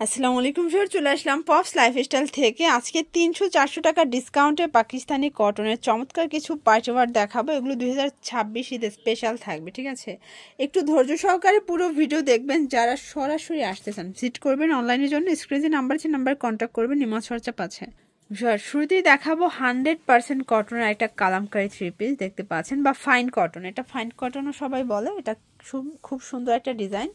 আসসালামু আলাইকুম স্যার, চলে আসলাম পপস লাইফস্টাইল থেকে। আজকে 300-400 টাকা ডিসকাউন্টে পাকিস্তানি কটনের চমৎকার কিছু পার্টিওয়ার দেখাবো। এগুলো 2026 ঈদে স্পেশাল থাকবে, ঠিক আছে? একটু ধৈর্য সহকারে পুরো ভিডিও দেখবেন। যারা সরাসরি আসতে চান ভিজিট করবেন, অনলাইনের জন্য স্ক্রিনে নাম্বার আছে, নাম্বার কন্ট্যাক্ট করবেন, নিমজ খরচা পাচ্ছে। শুরুতেই দেখাবো 100% কটনের একটা কালামকারী থ্রি পিস দেখতে পাচ্ছেন, বা ফাইন কটন। এটা ফাইন কটনও সবাই বলে। এটা খুব সুন্দর একটা ডিজাইন।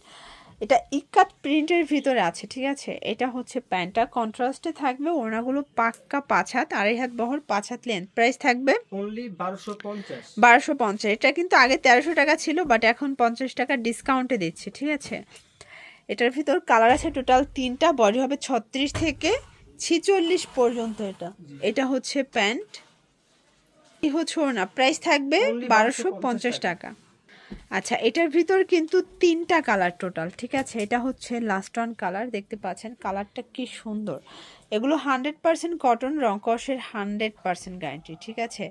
এটা ইক্কাত প্রিন্টের ভিতরে আছে, ঠিক আছে? এটা হচ্ছে প্যান্টটা, কন্ট্রাস্টে থাকবে। ওড়নাগুলো পাক্কা 5 হাত, 2.5 হাত বহর, 5 হাত লেন্থ। প্রাইস থাকবে অনলি 1250। 1250। এটা কিন্তু আগে 1300 টাকা ছিল, বাট এখন 50 টাকা ডিসকাউন্টে দিচ্ছে, ঠিক আছে? এটার ভিতর কালার আছে টোটাল 3টা। বডি হবে 36 থেকে 46 পর্যন্ত। এটা হচ্ছে প্যান্ট, এই হচ্ছে ওড়না। প্রাইস থাকবে 1250 টাকা। আচ্ছা, এটার ভিতর কিন্তু 3টা কালার টোটাল, ঠিক আছে? এটা হচ্ছে লাস্ট অন কালার, দেখতে পাচ্ছেন কালারটা কি সুন্দর। এগুলো 100% কটন, রংকসের 100% গ্যারান্টি, ঠিক আছে?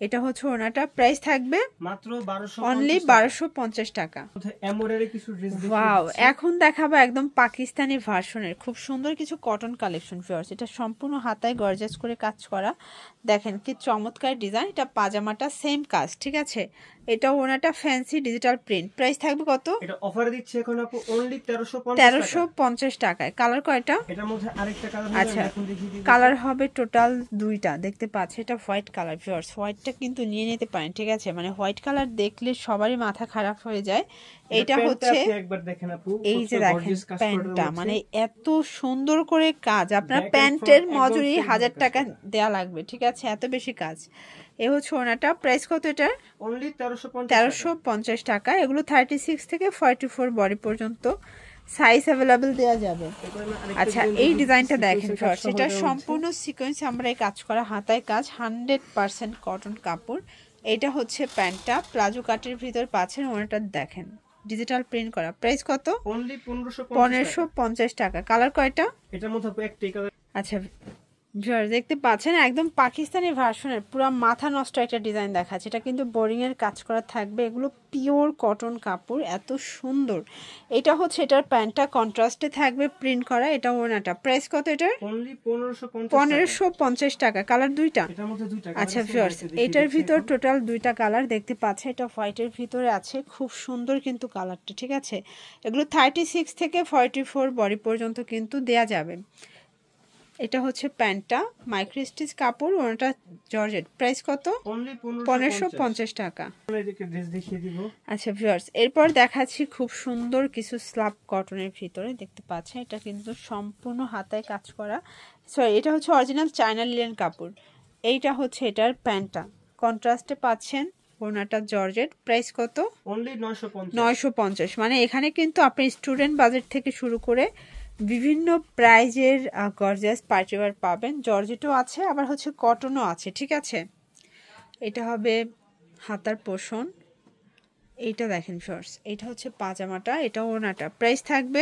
এটা হচ্ছে ওনাটা। প্রাইস থাকবে মাত্র 1250 1250 টাকা। এমব্রয়ডারি কিছু ড্রেস দেখিয়ে ওয়াও, এখন দেখাবো একদম পাকিস্তানি ভার্সনের খুব সুন্দর কিছু কটন কালেকশন ভিউয়ার্স। এটা সম্পূর্ণ হাতায় গর্জাস করে কাজ করা, দেখেন কি চমৎকার ডিজাইন। এটা পাজামাটা সেম কাজ, ঠিক আছে? এটা ওনাটা ফ্যান্সি ডিজিটাল প্রিন্ট। প্রাইস থাকবে কত? এটা অফারে দিচ্ছে এখন আপু অনলি 1350 টাকায়। কালার কয়টা? এটার মধ্যে আরেকটা কালার হবে, আচ্ছা, এখন দেখিয়ে দিই। কালার হবে টোটাল 2টা, দেখতে পাচ্ছেন। এটা হোয়াইট কালার ভিউয়ার্স। হোয়াইটটা কিন্তু নিয়ে নিতে পারেন, ঠিক আছে? মানে হোয়াইট কালার দেখলে সবারই মাথা খারাপ হয়ে যায়। এইটা হচ্ছে, একবার দেখেন আপু, এই যে দেখেন প্যান্টটা, মানে এত সুন্দর করে কাজ। আপনার প্যান্টের মজুরি 1000 টাকা দেয়া লাগবে, ঠিক আছে? এত বেশি কাজ। এ হচ্ছে ওনাটা। প্রাইস কত এটার? অনলি 1350 টাকা। এগুলো 36 থেকে 44 বডি পর্যন্ত সাইজ অ্যাভেলেবল দেওয়া যাবে। আচ্ছা, এই ডিজাইনটা দেখেন ফার্স্ট। এটা সম্পূর্ণ সিকোয়েন্স আমরা এই কাজ করা, হাতায় কাজ, 100% কটন কাপড়। এটা হচ্ছে প্যান্টটা, প্লাজো কাটের ভিতর পাচ্ছেন। ওনাটা দেখেন ডিজিটাল প্রিন্ট করা। প্রাইস কত? অনলি 1550 টাকা। কালার কয়টা? এটার মধ্যে একটাই কালার। আচ্ছা ভিউয়ার্স, দেখতে পাচ্ছেন একদম পাকিস্তানি ভার্সনের পুরো মাথা নষ্ট একটা ডিজাইন দেখাচ্ছে। এটা কিন্তু বোরিং এর কাজ করা থাকবে। এগুলো পিওর কটন কাপড়, এত সুন্দর। এটা হচ্ছে এটার প্যান্টটা, কন্ট্রাস্টে থাকবে প্রিন্ট করা। এটা ওনাটা। প্রাইস কত এটার? অনলি 1550 টাকা। কালার 2টা? এটার মধ্যে 2টা। আচ্ছা ভিউয়ার্স, এটার ভিতর টোটাল 2টা কালার দেখতে পাচ্ছেন। এটা হোয়াইটের ভিতরে আছে, খুব সুন্দর কিন্তু কালারটা, ঠিক আছে? এগুলো 36 থেকে 44 বডি পর্যন্ত কিন্তু দেয়া যাবে। এটা হচ্ছে প্যান্টটা, মাইক্রো স্টিচ কাপড়, ওনাটা জর্জেট। প্রাইস কত? অনলি 1550 টাকা। ড্রেস দেখিয়ে দিব। আচ্ছা ভিউয়ার্স, এরপর দেখাচ্ছি খুব সুন্দর কিছু স্ল্যাব কটনের ভিতরে, দেখতে পাচ্ছেন। এটা কিন্তু সম্পূর্ণ হাতায় কাজ করা, সরি এটা হচ্ছে অরিজিনাল চায়না লিনেন কাপড়। এইটা হচ্ছে এটার প্যান্টটা, কন্ট্রাস্টে পাচ্ছেন। ওনাটা জর্জেট। প্রাইস কত? অনলি 950। 950। মানে এখানে কিন্তু আপনি স্টুডেন্ট বাজেট থেকে শুরু করে বিভিন্ন প্রাইজের গর্জিয়াস পার্টিওয়ার পাবেন। জর্জেটও আছে, আবার হচ্ছে কটনও আছে, ঠিক আছে? এটা হবে হাতার পোষণ। এইটা দেখেন শর্টস, এটা হচ্ছে পাজামাটা, এটা ওনাটা। প্রাইস থাকবে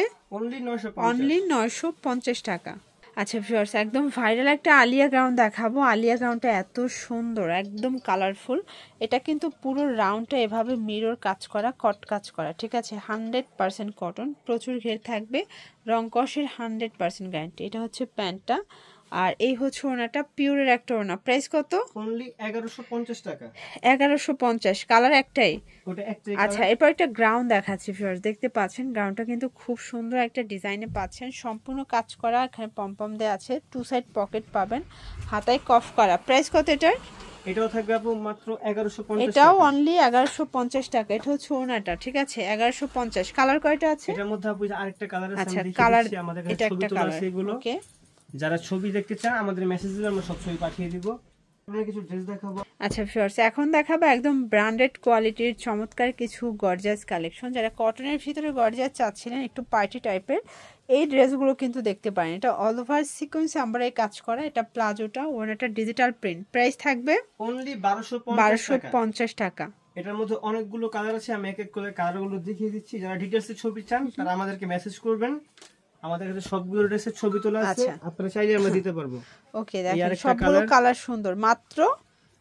অনলি 950 টাকা। আচ্ছা ভিউয়ার্স, একদম ভাইরাল একটা আলিয়া গাউন দেখাবো। আলিয়া গাউনটা এত সুন্দর, একদম কালারফুল। এটা কিন্তু পুরো রাউন্ডটা এভাবে মিরর কাজ করা, কট কাজ করা, ঠিক আছে? 100% কটন, প্রচুর ঘের থাকবে, রংকসের 100% গ্যারান্টি। এটা হচ্ছে প্যান্টটা, আর এই হচ্ছে ওনাটা, পিওরের একটা ওনা। প্রাইস কত? অনলি 1150 টাকা। 1150। কালার একটাই? ওটা একটাই। আচ্ছা, এরপর একটা গ্রাউন্ড দেখাচ্ছি ভিউয়ার্স, দেখতে পাচ্ছেন গ্রাউন্ডটা কিন্তু খুব সুন্দর একটা ডিজাইনে পাচ্ছেন, সম্পূর্ণ কাজ করা। এখানে পমপম দেওয়া আছে, 2 সাইড পকেট পাবেন, হাতায় কফ করা। প্রাইস কত এটার? এটাও থাকবে আপু মাত্র 1150। এটাও অনলি 1150 টাকা। এটা হচ্ছে ওনাটা, ঠিক আছে? 1150। কালার কয়টা আছে? এটার মধ্যে আপু আরেকটা কালার আছে। আচ্ছা, কালার আমাদের কাছে এটা ছবি একটা তোলা কালার। আছে এগুলো। ওকে, যারা ছবি দেখতে চান আমাদের মেসেজ দিলে আমরা সব ছবি পাঠিয়ে দিব। আমরা কিছু ড্রেস দেখাবো। আচ্ছা ভিউয়ার্স, এখন দেখাবো একদম ব্র্যান্ডেড কোয়ালিটির চমৎকার কিছু গর্জিয়াস কালেকশন। যারা কটনের ভিতরে গর্জিয়াস চাচ্ছিলেন, একটু পার্টি টাইপের, এই ড্রেসগুলো কিন্তু দেখতে পারেন। এটা অল ওভার সিকোয়েন্স আমরা এই কাজ করা। এটা প্লাজোটা, ওনাটা ডিজিটাল প্রিন্ট। প্রাইস থাকবে অনলি 1250 টাকা। এটার মধ্যে অনেকগুলো কালার আছে, আমি এক এক করে কালারগুলো দেখিয়ে দিচ্ছি। যারা ডিটেইলসে ছবি চান তারা আমাদেরকে মেসেজ করবেন। আমাদের কাছে সবগুলো ড্রেসের ছবি তোলা আছে, আপনারা চাইলে আমরা দিতে পারবো। ওকে, দেখেন সবগুলো কালার সুন্দর। মাত্র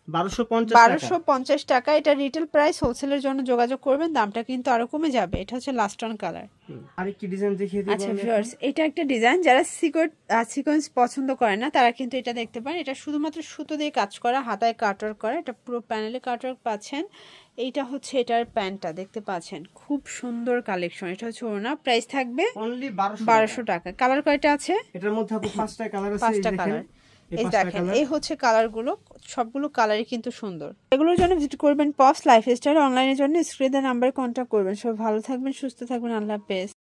1250 টাকা। এটা রিটেল প্রাইস, হোলসেলের জন্য যোগাযোগ করবেন, দামটা কিন্তু আরো কমে যাবে। এটা হচ্ছে লাস্ট অন কালার। আরেকটি ডিজাইন দেখিয়ে দিই। আচ্ছা ভিউয়ার্স, এটা একটা ডিজাইন, যারা সিকোয়েন্স পছন্দ করে না তারা কিন্তু এটা দেখতে পারেন। এটা শুধুমাত্র সুতো দিয়ে কাজ করা, হাতায় কাটওয়ার্ক করা, এটা পুরো প্যানেলে কাটওয়ার্ক পাচ্ছেন। এইটা হচ্ছে এটার প্যান্টটা দেখতে পাচ্ছেন, খুব সুন্দর কালেকশন। এটা হচ্ছে ওড়না, প্রাইস থাকবে অনলি 1200 টাকা। কালার কয়টা আছে? এটার মধ্যে আপু 5টা কালার আছে। 5টা কালার, এই দেখেন, এই হচ্ছে কালারগুলো, সবগুলো কালারই কিন্তু সুন্দর। এগুলোর জন্য ভিজিট করবেন পপস লাইফস্টাইল, অনলাইনের জন্য স্ক্রিনে নাম্বারে কন্ট্যাক্ট করবেন। সব ভালো থাকবেন, সুস্থ থাকবেন, আল্লাহ হাফেজ।